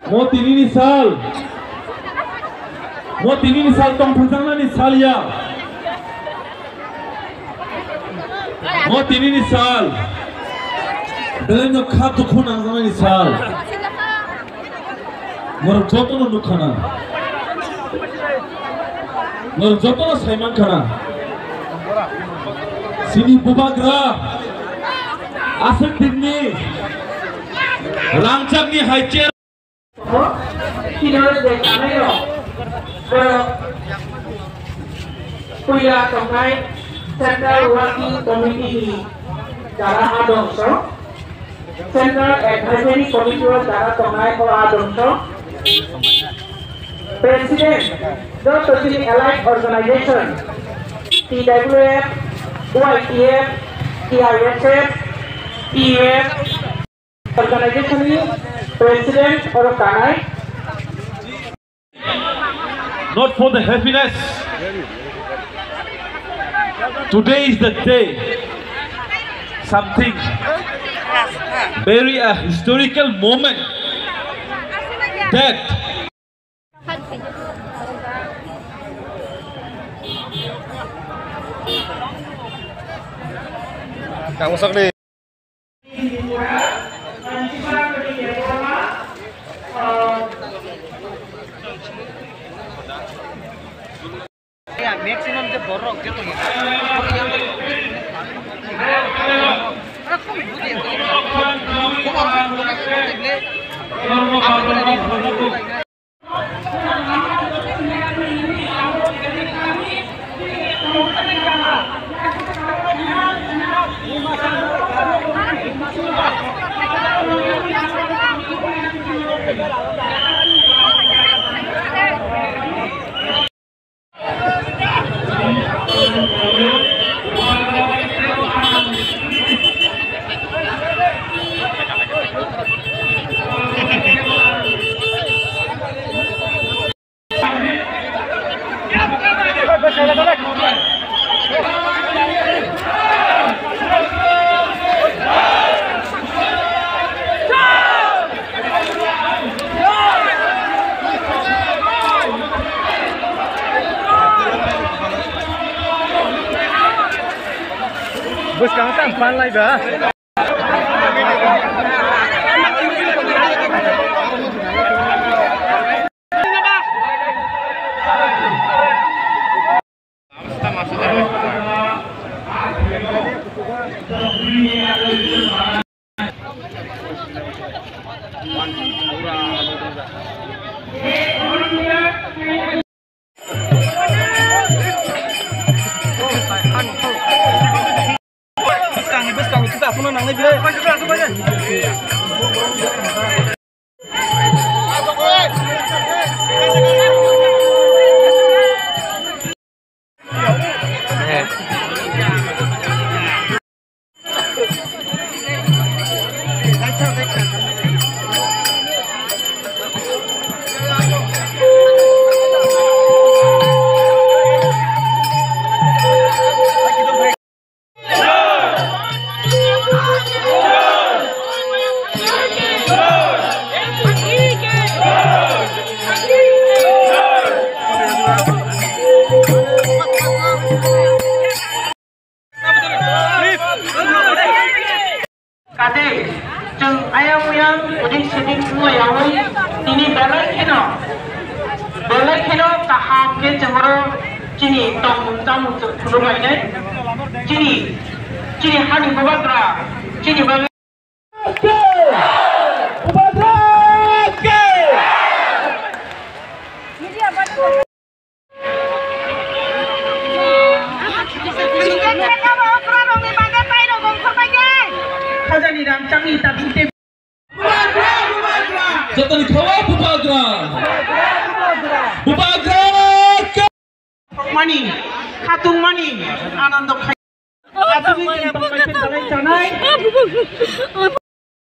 Mo tinini sal tong phajangna ni salia. Mo tinini sal. Belen no kha to khuna jana ni sal. Mor joto no nukhana. Mor joto no Saiman khana. Sini bubagra. Asal tinggi. Rangchak ni haiche. Kino de Canelo, Puya Tongai, Central Working Committee Dara Adongso, Central Advisory Committee Dara Tongai ko Adongso, President, the Socially Allied Organization, TWF, YTF, TISF, PF, Organization President or Kanai. Not for the happiness. Today is the day. Something very a historical moment that Kang Usok nih. Maximum the borok gitu ya. Bus kang tampan lah dah. Aku nang ni bila. Kade, jeng ayam yang udik seding semua yang ini belai keno kaham ke jengoro cini tong tamu rumah ini cini hani babadra cini bagai Kajani rancang kita binte. Jatan khawa bubagra. Mani, katung mani, anando khai. Katung ini yang pakai tanai.